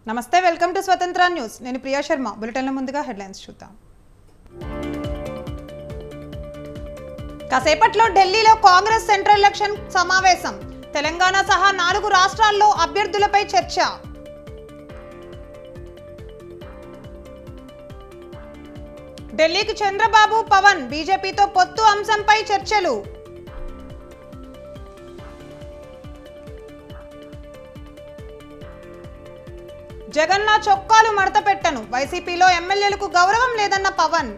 నమస్తే, welcome to స్వతంత్ర news. నేను ప్రియా శర్మ. బులెటిన్ల ముందుగా హెడ్లైన్స్ చూద్దాం. కాసేపట్లో ఢిల్లీలో కాంగ్రెస్ సెంట్రల్ ఎలక్షన్ సమావేశం. తెలంగాణ సహా 4 రాష్ట్రాల్లో అభ్యర్థులపై చర్చ. ఢిల్లీకి చంద్రబాబు, పవన్ బీజేపీతో పొత్తు అంశంపై చర్చలు. జగన్లా చొక్కాలు మడత పెట్టను, వైసీపీలో ఎమ్మెల్యేలకు గౌరవం లేదన్న పవన్.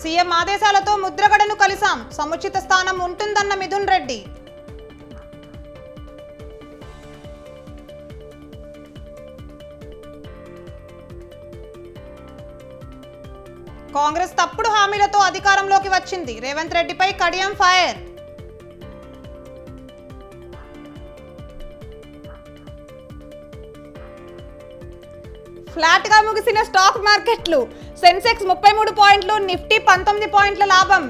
సీఎం ఆదేశాలతో ముద్రగడను కలిసాం, సముచిత స్థానం ఉంటుందన్న మిథున్ రెడ్డి. కాంగ్రెస్ తప్పుడు హామీలతో అధికారంలోకి వచ్చింది, రేవంత్ రెడ్డిపై కడియం ఫైర్. ఫ్లాట్ గా ముగిసిన స్టాక్ మార్కెట్లు. సెన్సెక్స్ 33 పాయింట్లు, నిఫ్టీ 19 పాయింట్ల లాభం.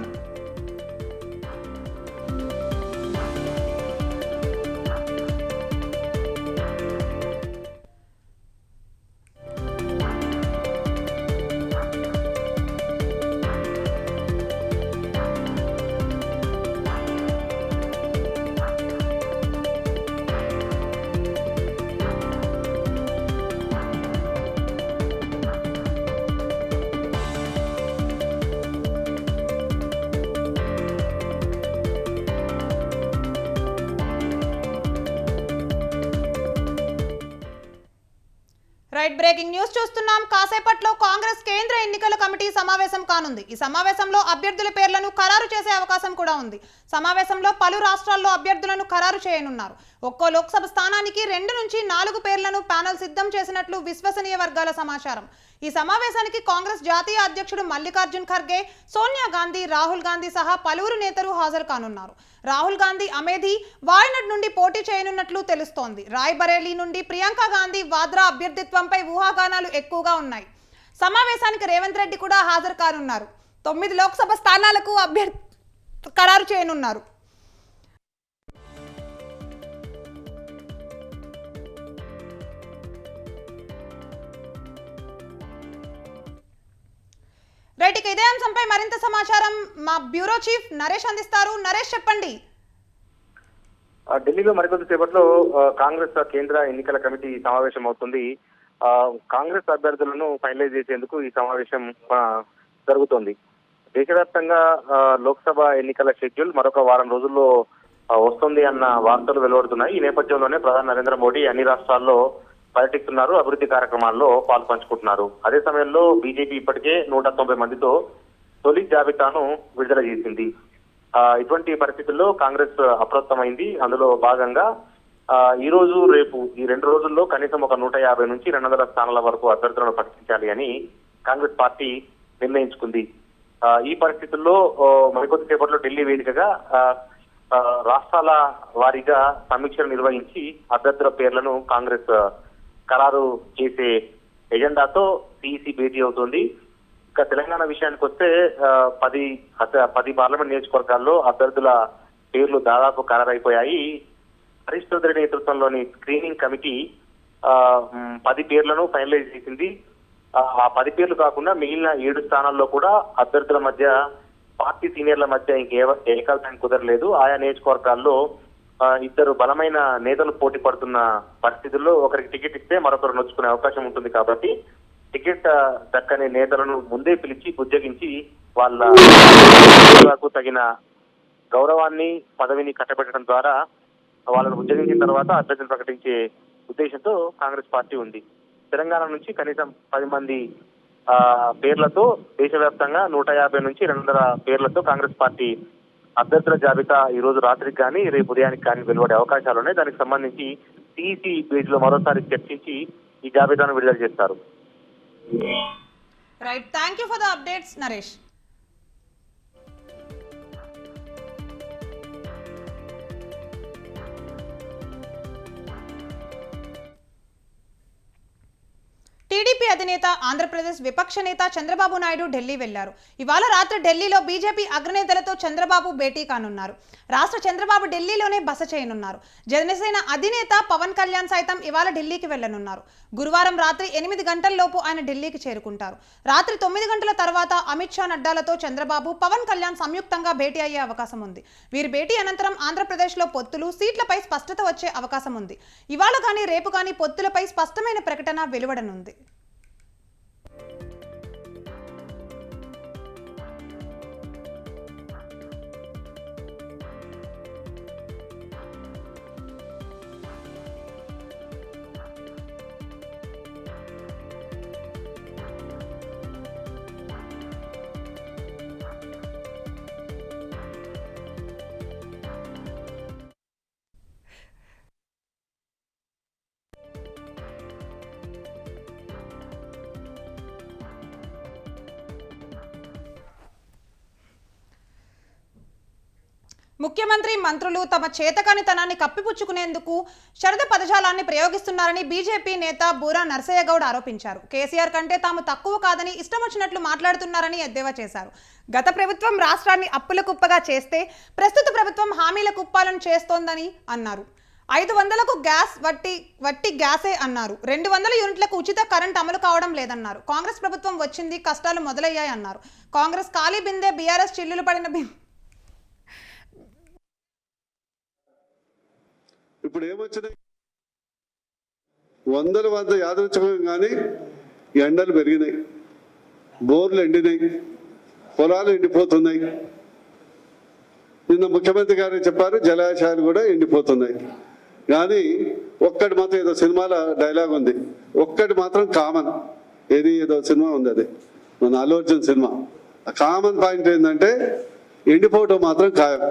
రైట్, బ్రేకింగ్ న్యూస్ చూస్తున్నాం. కాసేపట్లో కాంగ్రెస్ కేంద్ర ఎన్నికల కమిటీ సమావేశం కానుంది. ఈ సమావేశంలో అభ్యర్థుల పేర్లను ఖరారు చేసే అవకాశం కూడా ఉంది. సమావేశంలో పలు రాష్ట్రాల్లో అభ్యర్థులను ఖరారు చేయనున్నారు. ఒక్కో లోక్సభ స్థానానికి 2 నుంచి 4 పేర్లను ప్యానెల్ సిద్ధం చేసినట్లు విశ్వసనీయ వర్గాల సమాచారం. ఈ సమావేశానికి కాంగ్రెస్ జాతీయ అధ్యక్షుడు మల్లికార్జున్ ఖర్గే, సోనియా గాంధీ, రాహుల్ గాంధీ సహా పలువురు నేతలు హాజరు కానున్నారు. రాహుల్ గాంధీ అమేధీ, వాయనాడ్ నుండి పోటీ చేయనున్నట్లు తెలుస్తోంది. రాయ్బరేలీ నుండి ప్రియాంక గాంధీ వాద్రా అభ్యర్థిత్వంపై ఊహాగానాలు ఎక్కువగా ఉన్నాయి. సమావేశానికి రేవంత్ రెడ్డి కూడా హాజరు కానున్నారు. 9 లోక్సభ స్థానాలకు అభ్యర్థి ఖరారు చేయనున్నారు. రైట్, ఇదే అంశంపై మరింత సమాచారం మా బ్యూరో చీఫ్ నరేష్ అందిస్తారు. నరేష్, చెప్పండి. ఢిల్లీలో మరికొద్ది సేపట్లో కాంగ్రెస్ కేంద్ర ఎన్నికల కమిటీ సమావేశం అవుతుంది. కాంగ్రెస్ అభ్యర్థులను ఫైనలైజ్ చేసేందుకు ఈ సమావేశం జరుగుతోంది. దేశవ్యాప్తంగా లోక్సభ ఎన్నికల షెడ్యూల్ మరొక వారం రోజుల్లో వస్తుంది అన్న వార్తలు వెలువడుతున్నాయి. ఈ నేపథ్యంలోనే ప్రధాని నరేంద్ర మోడీ అన్ని రాష్ట్రాల్లో పర్యటిస్తున్నారు, అభివృద్ధి కార్యక్రమాల్లో పాల్పంచుకుంటున్నారు. అదే సమయంలో బీజేపీ ఇప్పటికే 190 మందితో తొలి జాబితాను విడుదల చేసింది. ఇటువంటి పరిస్థితుల్లో కాంగ్రెస్ అప్రమత్తమైంది. అందులో భాగంగా ఈ రోజు రేపు ఈ 2 రోజుల్లో కనీసం ఒక 150 నుంచి 200 స్థానాల వరకు అభ్యర్థులను ప్రకటించాలి అని కాంగ్రెస్ పార్టీ నిర్ణయించుకుంది. ఈ పరిస్థితుల్లో మరికొద్ది సేపట్లో ఢిల్లీ వేదికగా రాష్ట్రాల వారీగా సమీక్షలు నిర్వహించి అభ్యర్థుల పేర్లను కాంగ్రెస్ ఖరారు చేసే ఎజెండాతో సిఈసి భేటీ అవుతుంది. ఇక తెలంగాణ విషయానికి వస్తే 10 పార్లమెంట్ నియోజకవర్గాల్లో అభ్యర్థుల పేర్లు దాదాపు ఖరారైపోయాయి. హరీష్ చౌదరి నేతృత్వంలోని స్క్రీనింగ్ కమిటీ 10 పేర్లను ఫైనలైజ్ చేసింది. ఆ 10 పేర్లు కాకుండా మిగిలిన 7 స్థానాల్లో కూడా అభ్యర్థుల మధ్య, పార్టీ సీనియర్ల మధ్య ఏకాభిప్రాయం కుదరలేదు. ఆయా నియోజకవర్గాల్లో 2 బలమైన నేతలు పోటీ పడుతున్న పరిస్థితుల్లో ఒకరికి టికెట్ ఇస్తే మరొకరు నొచ్చుకునే అవకాశం ఉంటుంది. కాబట్టి టికెట్ దక్కని నేతలను ముందే పిలిచి బుజ్జగించి వాళ్ళకు తగిన గౌరవాన్ని, పదవిని కట్టబెట్టడం ద్వారా వాళ్ళను బుజ్జగించిన తర్వాత అభ్యర్థులు ప్రకటించే ఉద్దేశంతో కాంగ్రెస్ పార్టీ ఉంది. తెలంగాణ నుంచి కనీసం 10 మంది పేర్లతో దేశవ్యాప్తంగా 150 నుంచి 200 పేర్లతో కాంగ్రెస్ పార్టీ అభ్యర్థుల జాబితా ఈ రోజు రాత్రికి కానీ రేపు ఉదయానికి కానీ వెలువడే అవకాశాలు ఉన్నాయి. దానికి సంబంధించి సిఈసి పేజ్ లో మరోసారి చర్చించి ఈ జాబితాను విడుదల చేస్తారు. Right, thank you for the updates Naresh. TDP అధినేత ఆంధ్రప్రదేశ్ విపక్ష నేత చంద్రబాబు నాయుడు ఢిల్లీ వెళ్లారు. ఇవాళ రాత్రి ఢిల్లీలో బీజేపీ అగ్రనేతలతో చంద్రబాబు భేటీ కానున్నారు. రాష్ట్ర చంద్రబాబు ఢిల్లీలోనే బస చేయనున్నారు. జనసేన అధినేత పవన్ కళ్యాణ్ సైతం ఇవాళ ఢిల్లీకి వెళ్లనున్నారు. గురువారం రాత్రి 8 గంటల్లోపు ఆయన ఢిల్లీకి చేరుకుంటారు. రాత్రి 9 గంటల తర్వాత అమిత్ షా, నడ్డాలతో చంద్రబాబు, పవన్ కళ్యాణ్ సంయుక్తంగా భేటీ అయ్యే అవకాశం ఉంది. వీరి భేటీ అనంతరం ఆంధ్రప్రదేశ్లో పొత్తులు, సీట్లపై స్పష్టత వచ్చే అవకాశం ఉంది. ఇవాళ కానీ రేపు కానీ పొత్తులపై స్పష్టమైన ప్రకటన వెలువడనుంది. ముఖ్యమంత్రి, మంత్రులు తమ చేతకానితనాన్ని కప్పిపుచ్చుకునేందుకు శరద పదజాలాన్ని ప్రయోగిస్తున్నారని బీజేపీ నేత బూరా నర్సయ్య గౌడ్ ఆరోపించారు. కేసీఆర్ కంటే తాము తక్కువ కాదని ఇష్టం వచ్చినట్లు మాట్లాడుతున్నారని ఎద్దేవా చేశారు. గత ప్రభుత్వం రాష్ట్రాన్ని అప్పుల కుప్పగా చేస్తే ప్రస్తుత ప్రభుత్వం హామీల కుప్పాలను చేస్తోందని అన్నారు. 500కు గ్యాస్ వట్టి గ్యాసే అన్నారు. 200 యూనిట్లకు ఉచిత కరెంట్ అమలు కావడం లేదన్నారు. కాంగ్రెస్ ప్రభుత్వం వచ్చింది, కష్టాలు మొదలయ్యాయి అన్నారు. కాంగ్రెస్ ఖాళీ బిందె, బీఆర్ఎస్ చిల్లులు పడిన ఇప్పుడు ఏమొచ్చినాయి, వంద యాదృచ్ఛికం కానీ ఎండలు పెరిగినాయి, బోర్లు ఎండినాయి, పొలాలు ఎండిపోతున్నాయి. నిన్న ముఖ్యమంత్రి గారు చెప్పారు, జలాశయాలు కూడా ఎండిపోతున్నాయి. కానీ ఒక్కటి మాత్రం, ఏదో సినిమాలో డైలాగ్ ఉంది, ఒక్కటి మాత్రం కామన్. ఏదో సినిమా ఉంది, అది మన అల్లు అర్జున్ సినిమా. ఆ కామన్ పాయింట్ ఏంటంటే ఎండిపోవటం మాత్రం ఖాయం,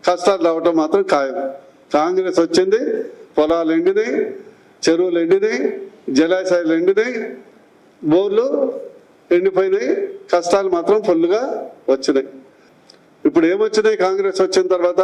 కష్టాలు రావటం మాత్రం ఖాయం. కాంగ్రెస్ వచ్చింది, పొలాలు ఎండినాయి, చెరువులు ఎండినాయి, జలాశయాలు ఎండినాయి, బోర్లు ఎండిపోయినాయి, కష్టాలు మాత్రం ఫుల్గా వచ్చినాయి. ఇప్పుడు ఏమొచ్చినాయి కాంగ్రెస్ వచ్చిన తర్వాత?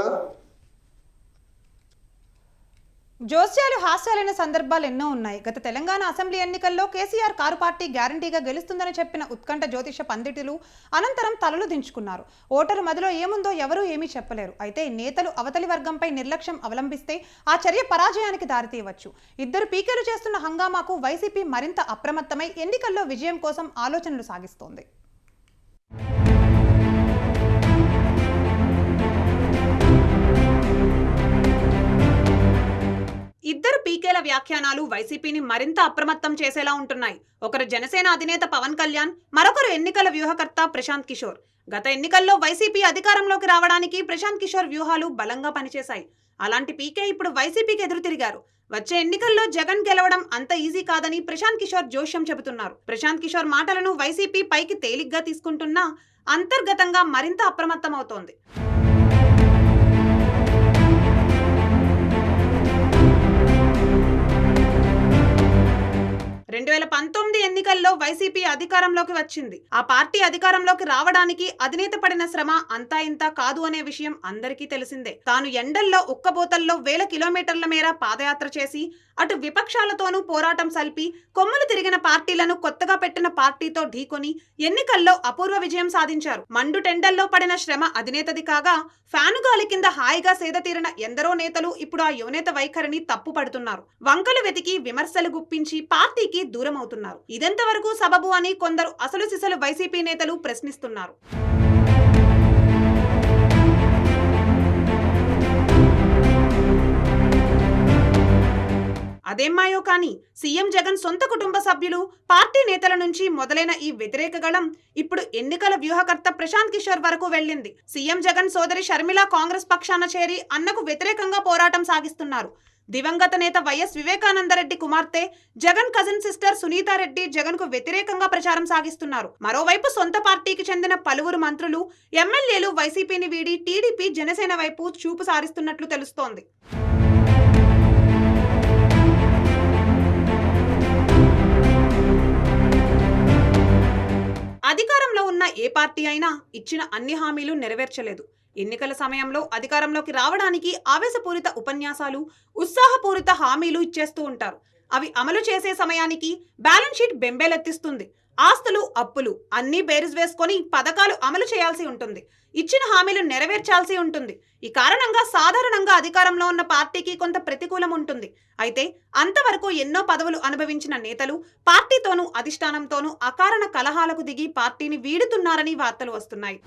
జోస్యాలు, హాస్యాలైన సందర్భాలు ఎన్నో ఉన్నాయి. గత తెలంగాణ అసెంబ్లీ ఎన్నికల్లో కేసీఆర్ కారు పార్టీ గ్యారంటీగా గెలుస్తుందని చెప్పిన ఉత్కంఠ జ్యోతిష పండితులు అనంతరం తలలు దించుకున్నారు. ఓటరు మదిలో ఏముందో ఎవరూ ఏమీ చెప్పలేరు. అయితే నేతలు అవతలి వర్గంపై నిర్లక్ష్యం అవలంబిస్తే ఆ చర్య పరాజయానికి దారితీయవచ్చు. ఇద్దరు పీకేలు చేస్తున్న హంగామాకు వైసీపీ మరింత అప్రమత్తమై ఎన్నికల్లో విజయం కోసం ఆలోచనలు సాగిస్తోంది. ఇద్దరు పీకేల వ్యాఖ్యానాలు వైసీపీని మరింత అప్రమత్తం చేసేలా ఉంటున్నాయి. ఒకరు జనసేన అధినేత పవన్ కళ్యాణ్, మరొకరు ఎన్నికల వ్యూహకర్త ప్రశాంత్ కిషోర్. గత ఎన్నికల్లో వైసీపీ అధికారంలోకి రావడానికి ప్రశాంత్ కిషోర్ వ్యూహాలు బలంగా పనిచేశాయి. అలాంటి పీకే ఇప్పుడు వైసీపీకి ఎదురు తిరిగారు. వచ్చే ఎన్నికల్లో జగన్ గెలవడం అంత ఈజీ కాదని ప్రశాంత్ కిషోర్ జోష్యం చెబుతున్నారు. ప్రశాంత్ కిషోర్ మాటలను వైసీపీ పైకి తేలిగ్గా తీసుకుంటున్నా అంతర్గతంగా మరింత అప్రమత్తమవుతోంది. 2019 ఎన్నికల్లో వైసీపీ అధికారంలోకి వచ్చింది. ఆ పార్టీ అధికారంలోకి రావడానికి అధినేత పడిన శ్రమ అంతా ఇంత కాదు అనే విషయం అందరికీ తెలిసిందే. తాను ఎండల్లో ఉక్కబోతల్లో 1000 కిలోమీటర్ల మేర పాదయాత్ర చేసి అటు విపక్షాలతోనూ పోరాటం సల్పి కొమ్ములు తిరిగిన పార్టీలను కొత్తగా పెట్టిన పార్టీతో ఢీకొని ఎన్నికల్లో అపూర్వ విజయం సాధించారు. మండు టెండల్లో పడిన శ్రమ అధినేతది కాగా ఫ్యాను గాలి కింద హాయిగా సేద తీరిన ఎందరో నేతలు ఇప్పుడు ఆ యువనేత వైఖరిని తప్పు పడుతున్నారు. వంకలు వెతికి విమర్శలు గుప్పించి పార్టీకి దూరం అవుతున్నారు. ఇదెంతవరకు సబబు అని కొందరు అసలు సిసలు వైసీపీ నేతలు ప్రశ్నిస్తున్నారు. అదేమాయో కానీ సీఎం జగన్ సొంత కుటుంబ సభ్యులు, పార్టీ నేతల నుంచి మొదలైన ఈ వ్యతిరేక గళం ఇప్పుడు ఎన్నికల వ్యూహకర్త ప్రశాంత్ కిషోర్ వరకు వెళ్ళింది. సీఎం జగన్ సోదరి షర్మిల కాంగ్రెస్ పక్షాన చేరి అన్నకు వ్యతిరేకంగా పోరాటం సాగిస్తున్నారు. దివంగత నేత వైఎస్ వివేకానందరెడ్డి కుమార్తె, జగన్ కజిన్ సిస్టర్ సునీతారెడ్డి జగన్ కు వ్యతిరేకంగా ప్రచారం సాగిస్తున్నారు. మరోవైపు సొంత పార్టీకి చెందిన పలువురు మంత్రులు, ఎమ్మెల్యేలు వైసీపీని వీడి టీడీపీ, జనసేన వైపు చూపు సారిస్తున్నట్లు తెలుస్తోంది. అధికారంలో ఉన్న ఏ పార్టీ అయినా ఇచ్చిన అన్ని హామీలు నెరవేర్చలేదు. ఎన్నికల సమయంలో అధికారంలోకి రావడానికి ఆవేశపూరిత ఉపన్యాసాలు, ఉత్సాహపూరిత హామీలు ఇచ్చేస్తూ ఉంటారు. అవి అమలు చేసే సమయానికి బ్యాలెన్స్ షీట్ బెంబేలెత్తిస్తుంది. ఆస్తులు, అప్పులు అన్నీ బేరీజ్ వేసుకొని పథకాలు అమలు చేయాల్సి ఉంటుంది. ఇచ్చిన హామీలు నెరవేర్చాల్సి ఉంటుంది. ఈ కారణంగా సాధారణంగా అధికారంలో ఉన్న పార్టీకి కొంత ప్రతికూలం ఉంటుంది. అయితే అంతవరకు ఎన్నో పదవులు అనుభవించిన నేతలు పార్టీతోనూ అధిష్టానంతోనూ అకారణ కలహాలకు దిగి పార్టీని వీడుతున్నారని వార్తలు వస్తున్నాయి.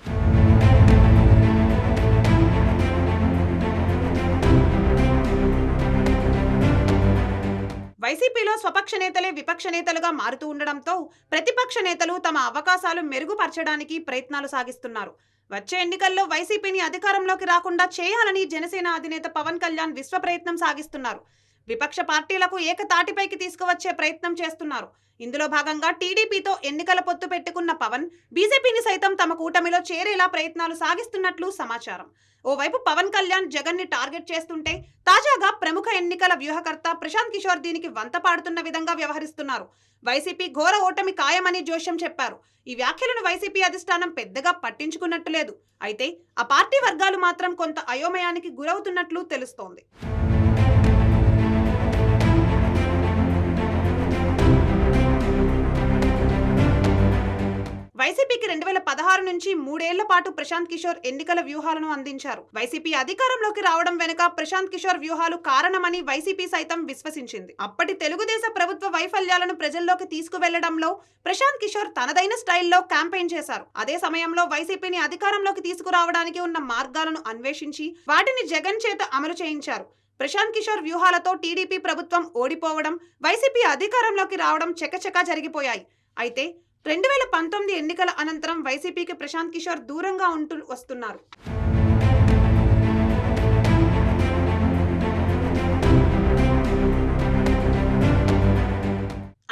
వైసీపీలో స్వపక్ష నేతలే విపక్ష నేతలుగా మారుతూ ఉండడంతో ప్రతిపక్ష నేతలు తమ అవకాశాలు మెరుగుపరచడానికి ప్రయత్నాలు సాగిస్తున్నారు. వచ్చే ఎన్నికల్లో వైసీపీని అధికారంలోకి రాకుండా చేయాలని జనసేన అధినేత పవన్ కళ్యాణ్ విశ్వ ప్రయత్నం సాగిస్తున్నారు. విపక్ష పార్టీలకు ఏకతాటిపైకి తీసుకువచ్చే ప్రయత్నం చేస్తున్నారు. ఇందులో భాగంగా టీడీపీతో ఎన్నికల పొత్తు పెట్టుకున్న పవన్ బీజేపీని సైతం తమ కూటమిలో చేరేలా ప్రయత్నాలు సాగిస్తున్నట్లు సమాచారం. ఓవైపు పవన్ కళ్యాణ్ జగన్ ని టార్గెట్ చేస్తుంటే తాజాగా ప్రముఖ ఎన్నికల వ్యూహకర్త ప్రశాంత్ కిషోర్ దీనికి వంత పాడుతున్న విధంగా వ్యవహరిస్తున్నారు. వైసీపీ ఘోర ఓటమి ఖాయమని జోష్యం చెప్పారు. ఈ వ్యాఖ్యలను వైసీపీ అధిష్టానం పెద్దగా పట్టించుకున్నట్టు లేదు. అయితే ఆ పార్టీ వర్గాలు మాత్రం కొంత అయోమయానికి గురవుతున్నట్లు తెలుస్తోంది. వైసీపీకి 2016 నుంచి 3 ఏళ్ల పాటు ప్రశాంత్ కిషోర్ ఎన్నికల వ్యూహాలను అందించారు. వైసీపీ అధికారంలోకి రావడం వెనుక ప్రశాంత్ కిషోర్ వ్యూహాలు కారణమని వైసీపీ సైతం విశ్వసించింది. అప్పటి తెలుగుదేశ ప్రభుత్వ వైఫల్యాలను ప్రజల్లోకి తీసుకువెళ్లడంలో ప్రశాంత్ కిషోర్ తనదైన స్టైల్లో క్యాంపెయిన్ చేశారు. అదే సమయంలో వైసీపీని అధికారంలోకి తీసుకురావడానికి ఉన్న మార్గాలను అన్వేషించి వాటిని జగన్ చేత అమలు చేయించారు. ప్రశాంత్ కిషోర్ వ్యూహాలతో టీడీపీ ప్రభుత్వం ఓడిపోవడం, వైసీపీ అధికారంలోకి రావడం చకచకా జరిగిపోయాయి. అయితే 2019 ఎన్నికల అనంతరం వైసీపీకి ప్రశాంత్ కిషోర్ దూరంగా ఉంటూ వస్తున్నారు.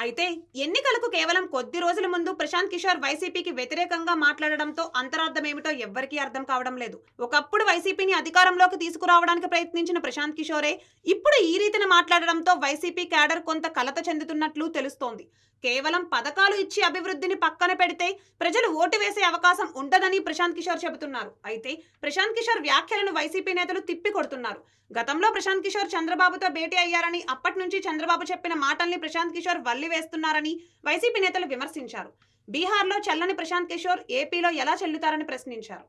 అయితే ఎన్నికలకు కేవలం కొద్ది రోజుల ముందు ప్రశాంత్ కిషోర్ వైసీపీకి వ్యతిరేకంగా మాట్లాడడంతో అంతరార్థమేమిటో ఎవ్వరికీ అర్థం కావడం లేదు. ఒకప్పుడు వైసీపీని అధికారంలోకి తీసుకురావడానికి ప్రయత్నించిన ప్రశాంత్ కిషోరే ఇప్పుడు ఈ రీతిన మాట్లాడడంతో వైసీపీ క్యాడర్ కొంత కలత చెందుతున్నట్లు తెలుస్తోంది. కేవలం పథకాలు ఇచ్చి అభివృద్ధిని పక్కన పెడితే ప్రజలు ఓటు వేసే అవకాశం ఉంటదని ప్రశాంత్ కిషోర్ చెబుతున్నారు. అయితే ప్రశాంత్ కిషోర్ వ్యాఖ్యలను వైసీపీ నేతలు తిప్పి కొడుతున్నారు. గతంలో ప్రశాంత్ కిషోర్ చంద్రబాబుతో భేటీ అయ్యారని, అప్పటి నుంచి చంద్రబాబు చెప్పిన మాటల్ని ప్రశాంత్ కిషోర్ వల్లివేస్తున్నారని వైసీపీ నేతలు విమర్శించారు. బీహార్లో చెల్లని ప్రశాంత్ కిషోర్ ఏపీలో ఎలా చెల్లుతారని ప్రశ్నించారు.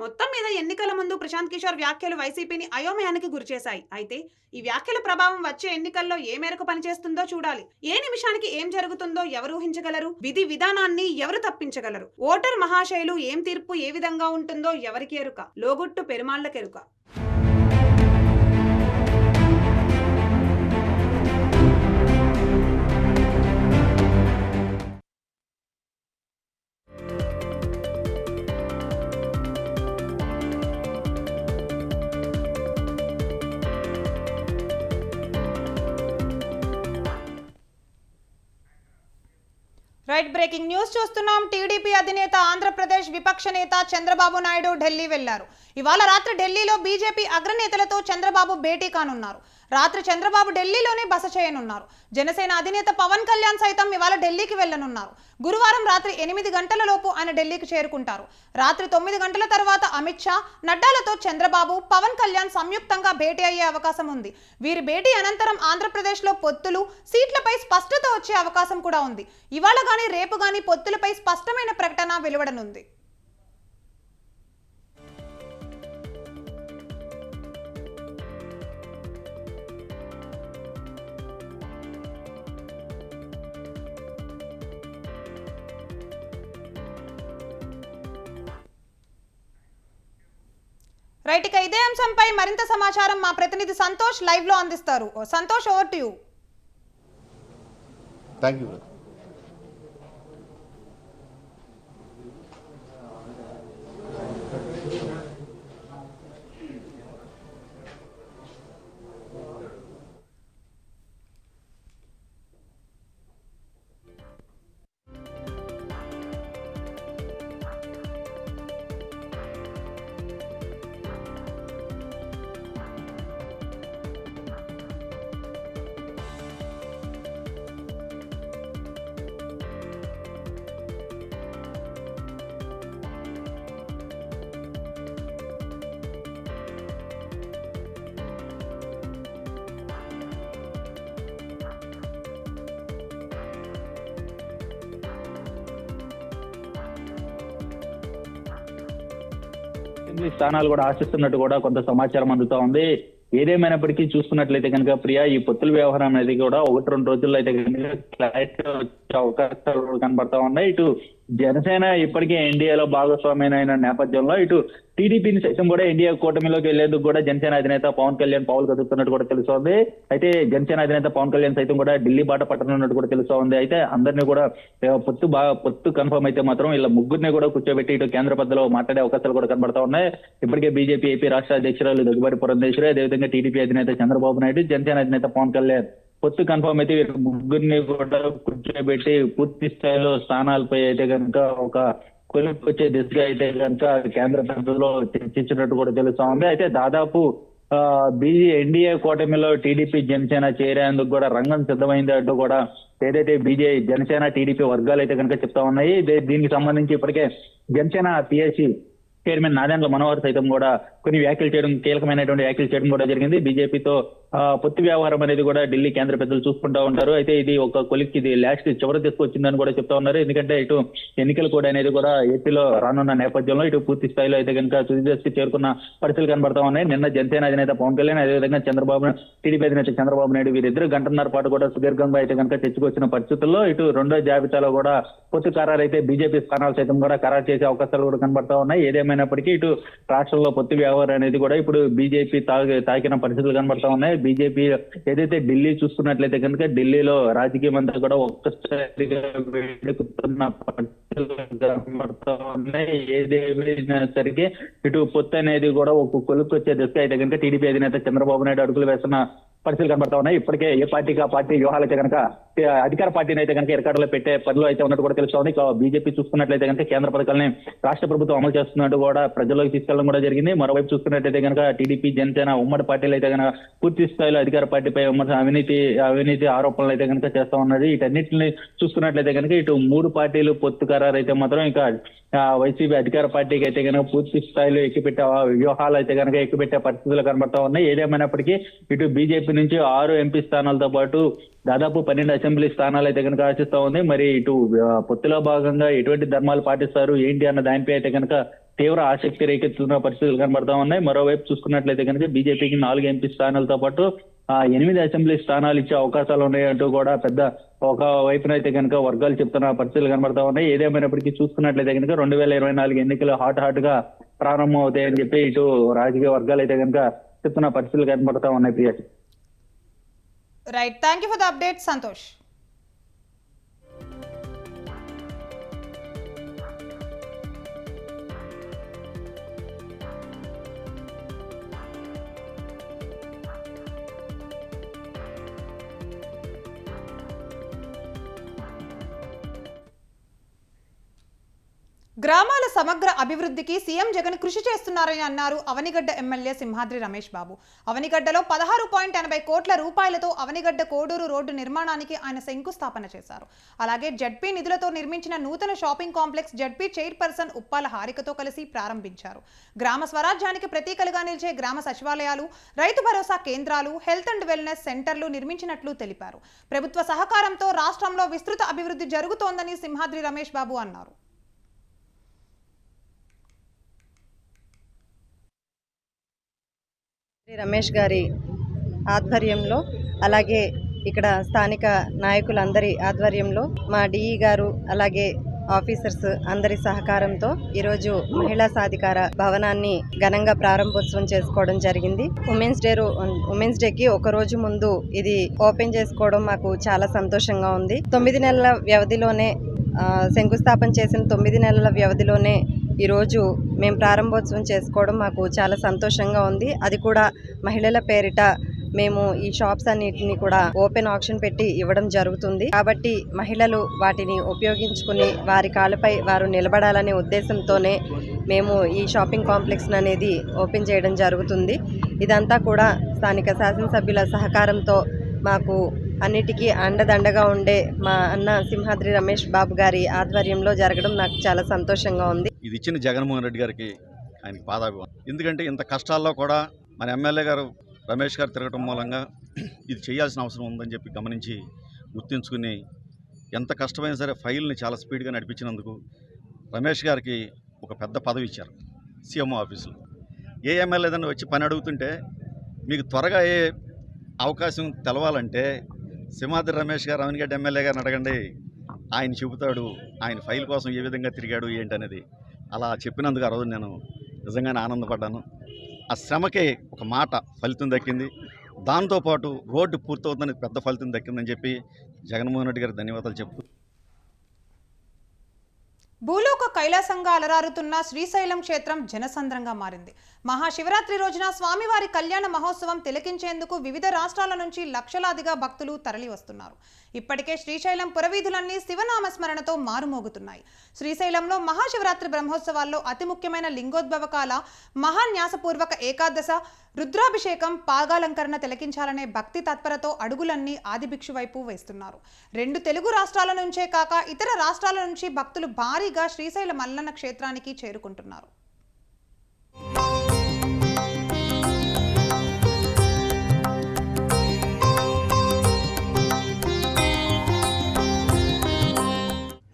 మొత్తం మీద ఎన్నికల ముందు ప్రశాంత్ కిషోర్ వ్యాఖ్యలు వైసీపీని అయోమయానికి గురిచేశాయి. అయితే ఈ వ్యాఖ్యల ప్రభావం వచ్చే ఎన్నికల్లో ఏ మేరకు పనిచేస్తుందో చూడాలి. ఏ నిమిషానికి ఏం జరుగుతుందో ఎవరు ఊహించగలరు? విధి విధానాన్ని ఎవరు తప్పించగలరు? ఓటర్ మహాశయులు ఏం తీర్పు ఏ విధంగా ఉంటుందో ఎవరికి ఎరుక? లోగుట్టు పెరుమాళ్లకెరుక. రైట్, బ్రేకింగ్ న్యూస్ చూస్తున్నాం. టీడీపీ అధినేత ఆంధ్రప్రదేశ్ విపక్ష నేత చంద్రబాబు నాయుడు ఢిల్లీ వెళ్లారు. ఇవాళ రాత్రి ఢిల్లీలో బీజేపీ అగ్రనేతలతో చంద్రబాబు భేటీ కానున్నారు. రాత్రి చంద్రబాబు ఢిల్లీలోనే బస చేయనున్నారు. జనసేన అధినేత పవన్ కళ్యాణ్ సైతం ఇవాళ ఢిల్లీకి వెళ్లనున్నారు. గురువారం రాత్రి 8 గంటల లోపు ఆయన ఢిల్లీకి చేరుకుంటారు. రాత్రి 9 గంటల తర్వాత అమిత్ షా, నడ్డాలతో చంద్రబాబు, పవన్ కళ్యాణ్ సంయుక్తంగా భేటీ అయ్యే అవకాశం ఉంది. వీరి భేటీ అనంతరం ఆంధ్రప్రదేశ్లో పొత్తులు, సీట్లపై స్పష్టత వచ్చే అవకాశం కూడా ఉంది. ఇవాళ గానీ రేపు గానీ పొత్తులపై స్పష్టమైన ప్రకటన వెలువడనుంది. రైట్, ఇక ఇదే అంశంపై మరింత సమాచారం మా ప్రతినిధి సంతోష్ లైవ్ లో అందిస్తారు. Santosh, over to you. Thank you. Assembly స్థానాలు కూడా ఆశిస్తున్నట్టు కూడా కొంత సమాచారం అందుతా ఉంది. ఏదేమైనప్పటికీ చూసుకున్నట్లయితే కనుక ప్రియా, ఈ పొత్తుల వ్యవహారం అనేది కూడా 1-2 రోజుల్లో అయితే కనుక క్లారిటీ వచ్చే అవకాశాలు కనబడతా ఉన్నాయి. ఇటు జనసేన ఇప్పటికే ఎన్డీఏలో భాగస్వామ్యమైన నేపథ్యంలో ఇటు టీడీపీని సైతం కూడా ఎన్డీఏ కూటమిలోకి వెళ్లేందుకు కూడా జనసేన అధినేత పవన్ కళ్యాణ్ పావులు కదుపుతున్నట్టు కూడా తెలుస్తోంది. అయితే జనసేన అధినేత పవన్ కళ్యాణ్ సైతం కూడా ఢిల్లీ బాట పట్టనున్నట్టు కూడా తెలుస్తోంది. అయితే అందరినీ కూడా పొత్తు కన్ఫర్మ్ అయితే మాత్రం ఇలా ముగ్గురిని కూడా కూర్చోబెట్టి ఇటు కేంద్ర పెద్దలో మాట్లాడే అవకాశాలు కూడా కనబడతా ఉన్నాయి. ఇప్పటికే బీజేపీ ఏపీ రాష్ట్ర అధ్యక్షురాలు దగ్గుబాటి పురంధేశ్వరి, అదేవిధంగా టీడీపీ అధినేత చంద్రబాబు నాయుడు, జనసేన అధినేత పవన్ కళ్యాణ్ పొత్తు కన్ఫర్మ్ అయితే వీరు ముగ్గురిని కూడా కూర్చోబెట్టి పూర్తి స్థాయిలో స్థానాలపై అయితే కనుక ఒక కొలిక్కి వచ్చే దిశగా అయితే కనుక కేంద్ర పెద్దలో చర్చించినట్టు కూడా తెలుస్తా ఉంది. అయితే దాదాపు ఎన్డీఏ కూటమిలో టీడీపీ జనసేన చేరేందుకు కూడా రంగం సిద్ధమైంది అంటూ కూడా ఏదైతే జనసేన టీడీపీ వర్గాలు అయితే కనుక చెప్తా ఉన్నాయి. దీనికి సంబంధించి ఇప్పటికే జనసేన పిఎస్సి చైర్మన్ నాదెండ్ల మనోహర్ సైతం కూడా కొన్ని వ్యాఖ్యలు చేయడం, కీలకమైనటువంటి వ్యాఖ్యలు చేయడం కూడా జరిగింది. బీజేపీతో పొత్తు వ్యవహారం అనేది కూడా ఢిల్లీ కేంద్ర పెద్దలు చూసుకుంటా ఉంటారు. అయితే ఇది ఒక కొలిక్కి ఇది లాస్ట్ చివరి తీసుకొచ్చిందని కూడా చెప్తా ఉన్నారు. ఎందుకంటే ఇటు ఎన్నికల కోడ్ అనేది కూడా ఏపీలో రానున్న నేపథ్యంలో ఇటు పూర్తి స్థాయిలో అయితే కనుక తుది దశకి చేరుకున్న పరిస్థితులు కనబడతా ఉన్నాయి. నిన్న జనసేన అధినేత పవన్ కళ్యాణ్, అదేవిధంగా టీడీపీ అధినేత చంద్రబాబు నాయుడు వీరిద్దరు గంటన్నర పాటు కూడా సుదీర్ఘంగా అయితే కనుక చర్చకొచ్చిన పరిస్థితుల్లో ఇటు రెండో జాబితాలో కూడా పొత్తు ఖరారు అయితే బీజేపీ స్థానాలు సైతం కూడా ఖరారు చేసే అవకాశాలు కూడా కనబడతా ఉన్నాయి. ఏదేమైనప్పటికీ ఇటు రాష్ట్రంలో పొత్తు వ్యవహారం అనేది కూడా ఇప్పుడు బీజేపీ తాకిన పరిస్థితులు కనబడతా ఉన్నాయి. బీజేపీ ఏదైతే ఢిల్లీ చూసుకున్నట్లయితే కనుక ఢిల్లీలో రాజకీయం అంతా కూడా ఒక్కసారిగా వేడుకుతున్న పరిస్థితులు కనబడతా ఉన్నాయి. ఏదేమైనా సరికి ఇటు పొత్తు అనేది కూడా ఒక కొలుక్కు వచ్చే దిశగా అయితే కనుక టీడీపీ అధినేత చంద్రబాబు నాయుడు అడుగులు వేస్తున్న పరిస్థితులు కనబడతా ఉన్నాయి. ఇప్పటికే ఏ పార్టీకి ఆ పార్టీ వ్యూహాలు అయితే కనుక అధికార పార్టీని అయితే కనుక ఎరకాటలో పెట్టే పనిలో అయితే ఉన్నట్టు కూడా తెలుస్తోంది. బీజేపీ చూసుకున్నట్లయితే కనుక కేంద్ర పథకాలని రాష్ట్ర ప్రభుత్వం అమలు చేస్తున్నట్టు కూడా ప్రజల్లోకి తీసుకెళ్లడం కూడా జరిగింది. మరోవైపు చూసుకున్నట్లయితే కనుక టీడీపీ జనసేన ఉమ్మడి పార్టీలు అయితే కనుక పూర్తి స్థాయిలో అధికార పార్టీపై అవినీతి ఆరోపణలు అయితే కనుక చేస్తా ఉన్నది. వీటన్నిటిని చూసుకున్నట్లయితే కనుక ఇటు 3 పార్టీలు పొత్తు ఖరారు అయితే మాత్రం ఇంకా వైసీపీ అధికార పార్టీకి అయితే కనుక పూర్తి స్థాయిలో ఎక్కిపెట్టే వ్యూహాలు అయితే కనుక ఎక్కిపెట్టే పరిస్థితులు కనబడతా ఉన్నాయి. ఏదేమైనప్పటికీ ఇటు బీజేపీ నుంచి 6 ఎంపీ స్థానాలతో పాటు దాదాపు 12 అసెంబ్లీ స్థానాలు అయితే కనుక ఆశిస్తా ఉంది. మరి ఇటు పొత్తులో భాగంగా ఎటువంటి ధర్మాలు పాటిస్తారు ఏంటి అన్న దానిపై అయితే కనుక తీవ్ర ఆసక్తి రేకెత్తుతున్న పరిస్థితులు కనబడతా ఉన్నాయి. మరోవైపు చూసుకున్నట్లయితే కనుక బీజేపీకి 4 ఎంపీ స్థానాలతో పాటు 8 అసెంబ్లీ స్థానాలు ఇచ్చే అవకాశాలు ఉన్నాయంటూ కూడా పెద్ద ఒక వైపున అయితే కనుక వర్గాలు చెప్తున్న పరిస్థితులు కనబడతా ఉన్నాయి. ఏదేమైనప్పటికీ చూసుకున్నట్లయితే కనుక 2024 ఎన్నికలు హాట్ గా ప్రారంభం అవుతాయని చెప్పి ఇటు రాజకీయ వర్గాలు అయితే కనుక చెప్తున్న పరిస్థితులు కనబడతా ఉన్నాయి. Priya, right, thank you for the update Santosh. గ్రామాల సమగ్ర అభివృద్ధికి సీఎం జగన్ కృషి చేస్తున్నారని అన్నారు అవనిగడ్డ ఎమ్మెల్యే సింహాద్రి రమేష్ బాబు. అవనిగడ్డలో 16.80 కోట్ల రూపాయలతో అవనిగడ్డ కోడూరు రోడ్డు నిర్మాణానికి ఆయన శంకుస్థాపన చేశారు. అలాగే జడ్పీ నిధులతో నిర్మించిన నూతన shopping complex ZP chairperson Uppala హారికతో కలిసి ప్రారంభించారు. గ్రామ స్వరాజ్యానికి ప్రతీకలుగా నిలిచే గ్రామ సచివాలయాలు, రైతు భరోసా కేంద్రాలు, హెల్త్ అండ్ వెల్నెస్ సెంటర్లు నిర్మించినట్లు తెలిపారు. ప్రభుత్వ సహకారంతో రాష్ట్రంలో విస్తృత అభివృద్ధి జరుగుతోందని సింహాద్రి రమేష్ బాబు అన్నారు. రమేష్ గారి ఆధ్వర్యంలో, అలాగే ఇక్కడ స్థానిక నాయకులందరి ఆధ్వర్యంలో, మా డిఈ గారు అలాగే ఆఫీసర్స్ అందరి సహకారంతో ఈరోజు మహిళా సాధికార భవనాన్ని ఘనంగా ప్రారంభోత్సవం చేసుకోవడం జరిగింది. ఉమెన్స్ డేకి ఒక రోజు ముందు ఇది ఓపెన్ చేసుకోవడం మాకు చాలా సంతోషంగా ఉంది. 9 నెలల వ్యవధిలోనే శంకుస్థాపన చేసిన 9 నెలల వ్యవధిలోనే ఈరోజు మేము ప్రారంభోత్సవం చేసుకోవడం మాకు చాలా సంతోషంగా ఉంది. అది కూడా మహిళల పేరిట మేము ఈ షాప్స్ అన్నిటిని కూడా ఓపెన్ ఆక్షన్ పెట్టి ఇవ్వడం జరుగుతుంది. కాబట్టి మహిళలు వాటిని ఉపయోగించుకుని వారి కాళ్ళపై వారు నిలబడాలనే ఉద్దేశంతోనే మేము ఈ షాపింగ్ కాంప్లెక్స్ అనేది ఓపెన్ చేయడం జరుగుతుంది. ఇదంతా కూడా స్థానిక శాసనసభ్యుల సహకారంతో మాకు అన్నిటికీ అండదండగా ఉండే మా అన్న సింహాద్రి రమేష్ బాబు గారి ఆధ్వర్యంలో జరగడం నాకు చాలా సంతోషంగా ఉంది. ఇది ఇచ్చిన జగన్మోహన్ రెడ్డి గారికి ఆయనకి పాదాభివందనం. ఎందుకంటే ఇంత కష్టాల్లో కూడా మన ఎమ్మెల్యే గారు రమేష్ గారు తిరగటం మూలంగా ఇది చేయాల్సిన అవసరం ఉందని చెప్పి గమనించి గుర్తించుకుని ఎంత కష్టమైనా సరే ఫైల్ని చాలా స్పీడ్గా నడిపించినందుకు రమేష్ గారికి ఒక పెద్ద పదవి ఇచ్చారు సీఎంఓ ఆఫీసులో. ఏ ఎమ్మెల్యే ఏదైనా వచ్చి పని అడుగుతుంటే మీకు త్వరగా ఏ అవకాశం తెలవాలంటే సింహాద్రి రమేష్ గారు అవనిగడ్డ ఎమ్మెల్యే గారిని అడగండి, ఆయన చెబుతాడు ఆయన ఫైల్ కోసం ఏ విధంగా తిరిగాడు ఏంటనేది. అలా చెప్పినందుకు ఆ రోజు నేను నిజంగానే ఆనందపడ్డాను. ఆ శ్రమకే ఒక మాట ఫలితం దక్కింది. దాంతోపాటు రోడ్డు పూర్తవుతుందని పెద్ద ఫలితం దక్కిందని చెప్పి జగన్మోహన్ రెడ్డి గారికి ధన్యవాదాలు చెప్తూ భూలోక కైలాసంగా అలరారుతున్న శ్రీశైలం క్షేత్రం జనసంద్రంగా మారింది. మహాశివరాత్రి రోజున స్వామివారి కళ్యాణ మహోత్సవం తిలకించేందుకు వివిధ రాష్ట్రాల నుంచి లక్షలాదిగా భక్తులు తరలి వస్తున్నారు. ఇప్పటికే శ్రీశైలం పురవీధులన్నీ శివనామస్మరణతో మారుమోగుతున్నాయి. శ్రీశైలంలో మహాశివరాత్రి బ్రహ్మోత్సవాల్లో అతి ముఖ్యమైన లింగోద్భవ కాల మహాన్యాసపూర్వక ఏకాదశ రుద్రాభిషేకం పాగాలంకరణ తిలకించాలనే భక్తి తత్పరతో అడుగులన్నీ ఆదిభిక్షు వైపు వేస్తున్నారు. 2 తెలుగు రాష్ట్రాల నుంచే కాక ఇతర రాష్ట్రాల నుంచి భక్తులు భారీగా శ్రీశైల మల్లన్న క్షేత్రానికి చేరుకుంటున్నారు.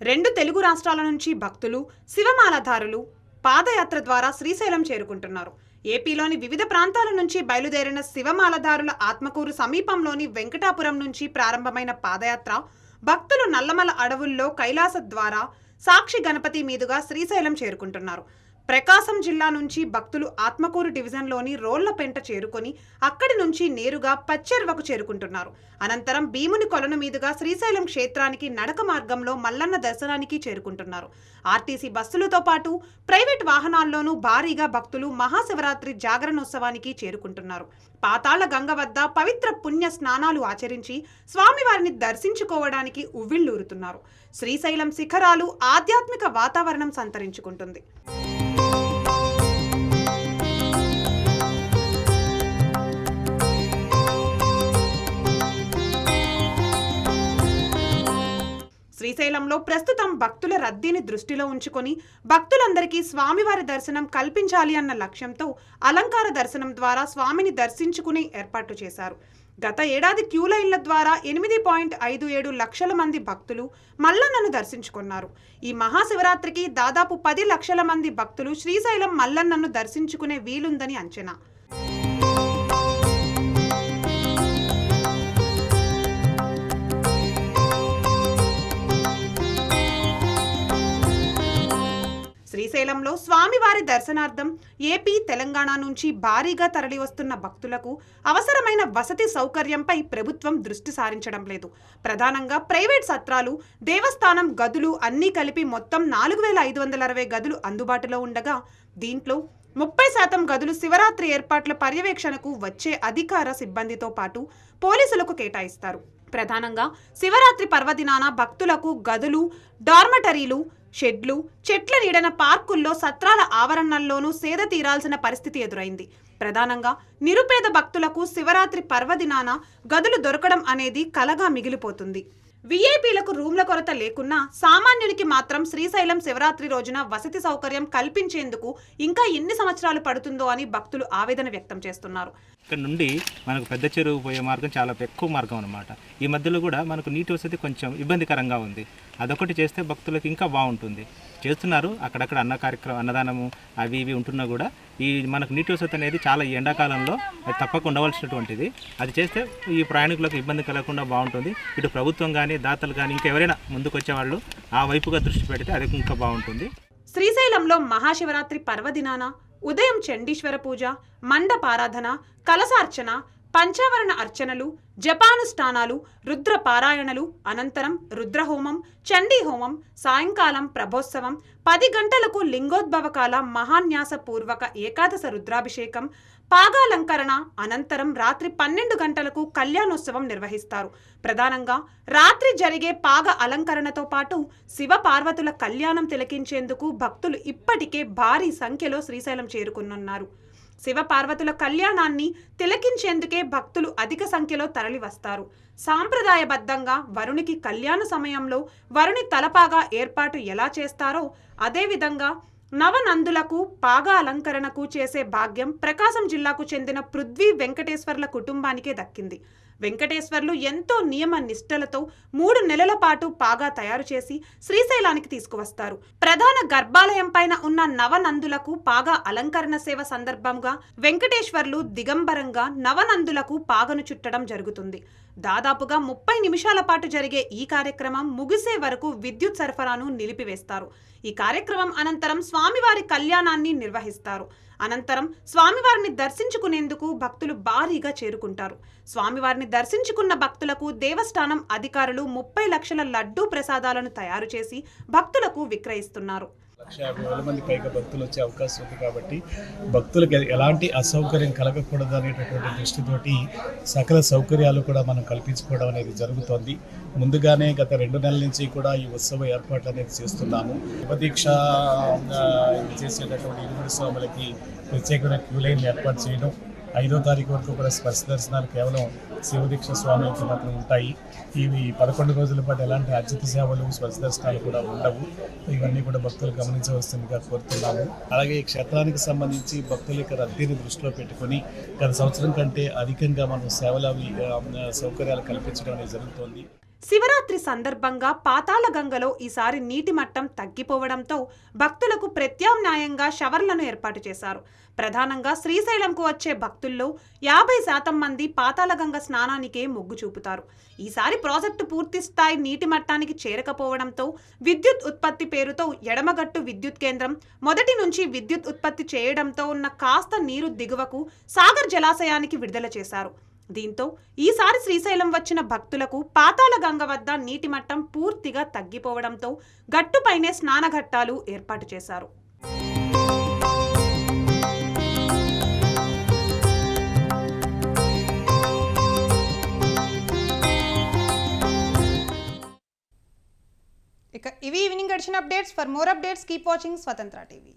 రెండు తెలుగు రాష్ట్రాల నుంచి భక్తులు శివమాలధారులు పాదయాత్ర ద్వారా శ్రీశైలం చేరుకుంటున్నారు. ఏపీలోని వివిధ ప్రాంతాల నుంచి బయలుదేరిన శివమాలధారుల ఆత్మకూరు సమీపంలోని వెంకటాపురం నుంచి ప్రారంభమైన పాదయాత్ర భక్తులు నల్లమల అడవుల్లో కైలాస ద్వారా సాక్షి గణపతి మీదుగా శ్రీశైలం చేరుకుంటున్నారు. ప్రకాశం జిల్లా నుంచి భక్తులు ఆత్మకూరు డివిజన్లోని రోళ్లపెంట చేరుకొని అక్కడి నుంచి నేరుగా పచ్చెర్వకు చేరుకుంటున్నారు. అనంతరం భీముని కొలను మీదుగా శ్రీశైలం క్షేత్రానికి నడక మార్గంలో మల్లన్న దర్శనానికి చేరుకుంటున్నారు. ఆర్టీసీ బస్సులతో పాటు ప్రైవేట్ వాహనాల్లోనూ భారీగా భక్తులు మహాశివరాత్రి జాగరణోత్సవానికి చేరుకుంటున్నారు. పాతాళ గంగ వద్ద పవిత్ర పుణ్య స్నానాలు ఆచరించి స్వామివారిని దర్శించుకోవడానికి ఉవ్విళ్లూరుతున్నారు. శ్రీశైలం శిఖరాలు ఆధ్యాత్మిక వాతావరణం సంతరించుకుంటుంది. శ్రీశైలంలో ప్రస్తుతం భక్తుల రద్దీని దృష్టిలో ఉంచుకొని భక్తులందరికీ స్వామివారి దర్శనం కల్పించాలి అన్న లక్ష్యంతో అలంకార దర్శనం ద్వారా స్వామిని దర్శించుకునే ఏర్పాట్లు చేశారు. గత ఏడాది క్యూ లైన్ల ద్వారా 8.57 లక్షల మంది భక్తులు మల్లన్నను దర్శించుకున్నారు. ఈ మహాశివరాత్రికి దాదాపు 10 లక్షల మంది భక్తులు శ్రీశైలం మల్లన్నను దర్శించుకునే వీలుందని అంచనా. శ్రీశైలంలో స్వామివారి దర్శనార్థం ఏపీ, తెలంగాణ నుంచి భారీగా తరలివస్తున్న భక్తులకు అవసరమైన వసతి సౌకర్యంపై ప్రభుత్వం దృష్టి సారించడం లేదు. ప్రధానంగా ప్రైవేట్ సత్రాలు, దేవస్థానం గదులు అన్నీ కలిపి మొత్తం 4560 గదులు అందుబాటులో ఉండగా దీంట్లో 30% గదులు శివరాత్రి ఏర్పాట్ల పర్యవేక్షణకు వచ్చే అధికార సిబ్బందితో పాటు పోలీసులకు కేటాయిస్తారు. ప్రధానంగా శివరాత్రి పర్వదినాన భక్తులకు గదులు, డార్మటరీలు, షెడ్లు, చెట్ల నీడన పార్కుల్లో, సత్రాల ఆవరణల్లోనూ సేద తీరాల్సిన పరిస్థితి ఎదురైంది. ప్రధానంగా నిరుపేద భక్తులకు శివరాత్రి పర్వదినాన గదులు దొరకడం అనేది కలగా మిగిలిపోతుంది. వీఐపీలకు రూమ్ల కొరత లేకున్నా సామాన్యునికి మాత్రం శ్రీశైలం శివరాత్రి రోజున వసతి సౌకర్యం కల్పించేందుకు ఇంకా ఎన్ని సంవత్సరాలు పడుతుందో అని భక్తులు ఆవేదన వ్యక్తం చేస్తున్నారు. ఇక్కడ నుండి మనకు పెద్ద చెరువు పోయే మార్గం చాలా ఎక్కువ మార్గం అనమాట. ఈ మధ్యలో కూడా మనకు నీటి వసతి కొంచెం ఇబ్బందికరంగా ఉంది. అదొకటి చేస్తే భక్తులకు ఇంకా బాగుంటుంది. చేస్తున్నారు అక్కడక్కడ అన్నదానము అవి ఇవి ఉంటున్నా కూడా ఈ మనకు నీటి వసతి అనేది చాలా ఈ ఎండాకాలంలో తప్పక ఉండవలసినటువంటిది. అది చేస్తే ఈ ప్రయాణికులకు ఇబ్బంది కలగకుండా బాగుంటుంది. ఇటు ప్రభుత్వం కానీ, దాతలు కానీ, ఇంకా ఎవరైనా ముందుకు వచ్చే వాళ్ళు ఆ వైపుగా దృష్టి పెడితే అది ఇంకా బాగుంటుంది. శ్రీశైలంలో మహాశివరాత్రి పర్వదినాన ఉదయం చండీశ్వర పూజ, మండపారాధన, కలశార్చన, పంచావరణ అర్చనలు, జపానుష్ఠానాలు, రుద్ర పారాయణలు, అనంతరం రుద్రహోమం, చండీ హోమం, సాయంకాలం ప్రభోత్సవం, 10 గంటలకు లింగోద్భవ కాల మహాన్యాస పూర్వక ఏకాదశ రుద్రాభిషేకం, పాగాలంకరణ, అనంతరం రాత్రి 12 గంటలకు కళ్యాణోత్సవం నిర్వహిస్తారు. ప్రధానంగా రాత్రి జరిగే పాగ అలంకరణతో పాటు శివ పార్వతుల కళ్యాణం తిలకించేందుకు భక్తులు ఇప్పటికే భారీ సంఖ్యలో శ్రీశైలం చేరుకున్నారు. శివ పార్వతుల కళ్యాణాన్ని తిలకించేందుకే భక్తులు అధిక సంఖ్యలో తరలి వస్తారు. సాంప్రదాయబద్ధంగా వరునికి కళ్యాణ సమయంలో వరుని తలపాగా ఏర్పాటు ఎలా చేస్తారో అదేవిధంగా నవనందులకు పాగా అలంకరణకు చేసే భాగ్యం ప్రకాశం జిల్లాకు చెందిన పృథ్వీ వెంకటేశ్వర్ల కుటుంబానికే దక్కింది. వెంకటేశ్వర్లు ఎంతో నియమ నిష్టలతో 3 నెలల పాటు పాగా తయారు చేసి శ్రీశైలానికి తీసుకువస్తారు. ప్రధాన గర్భాలయం పైన ఉన్న నవనందులకు పాగా అలంకరణ సేవ సందర్భంగా వెంకటేశ్వర్లు దిగంబరంగా నవనందులకు పాగను చుట్టడం జరుగుతుంది. దాదాపుగా 30 నిమిషాల పాటు జరిగే ఈ కార్యక్రమం ముగిసే వరకు విద్యుత్ సరఫరాను నిలిపివేస్తారు. ఈ కార్యక్రమం అనంతరం స్వామివారి కళ్యాణాన్ని నిర్వహిస్తారు. అనంతరం స్వామివారిని దర్శించుకునేందుకు భక్తులు భారీగా చేరుకుంటారు. స్వామివారిని దర్శించుకున్న భక్తులకు దేవస్థానం అధికారులు 30 లక్షల లడ్డూ ప్రసాదాలను తయారు చేసి భక్తులకు విక్రయిస్తున్నారు. 1,50,000 మంది పైగా భక్తులు వచ్చే అవకాశం ఉంది కాబట్టి భక్తులకు ఎలాంటి అసౌకర్యం కలగకూడదు అనేటటువంటి దృష్టితోటి సకల సౌకర్యాలు కూడా మనం కల్పించుకోవడం అనేది జరుగుతోంది. ముందుగానే గత 2 నెలల నుంచి కూడా ఈ ఉత్సవ ఏర్పాట్లు అనేది చేస్తున్నాము. ఉపదీక్ష చేసేటటువంటి ఇరువురు స్వాములకి ప్రత్యేకమైన క్యూ లైన్ ఏర్పాటు చేయడం, 5వ తారీఖు వరకు కూడా స్పర్శ దర్శనాలు కేవలం శివదీక్ష స్వాములకి మాత్రం ఉంటాయి. ఇవి 11 రోజుల పాటు ఎలాంటి అర్జిత సేవలు, స్పర్శ దర్శనాలు కూడా ఉండవు. ఇవన్నీ కూడా భక్తులు గమనించవలసిందిగా కోరుతున్నాము. అలాగే ఈ క్షేత్రానికి సంబంధించి భక్తుల యొక్క రద్దీని దృష్టిలో పెట్టుకుని గత సంవత్సరం కంటే అధికంగా మనం సేవల సౌకర్యాలు కల్పించడం అనేది జరుగుతోంది. శివరాత్రి సందర్భంగా పాతాళ గంగలో ఈసారి నీటి మట్టం తగ్గిపోవడంతో భక్తులకు ప్రత్యామ్నాయంగా షవర్లను ఏర్పాటు చేశారు. ప్రధానంగా శ్రీశైలంకు వచ్చే భక్తుల్లో 50% మంది పాతాళ గంగ స్నానానికే మొగ్గు చూపుతారు. ఈసారి ప్రాజెక్టు పూర్తి స్థాయి నీటి మట్టానికి చేరకపోవడంతో విద్యుత్ ఉత్పత్తి పేరుతో ఎడమగట్టు విద్యుత్ కేంద్రం మొదటి నుంచి విద్యుత్ ఉత్పత్తి చేయడంతో ఉన్న కాస్త నీరు దిగువకు సాగర్ జలాశయానికి విడుదల చేశారు. దీంతో ఈసారి శ్రీశైలం వచ్చిన భక్తులకు పాతాళ గంగ వద్ద నీటి మట్టం పూర్తిగా తగ్గిపోవడంతో గట్టుపైనే స్నానఘట్టాలు ఏర్పాటు చేశారు. ఇక ఇవి ఈవినింగ్ గడిచిన updates. For more updates keep watching స్వతంత్ర టీవీ.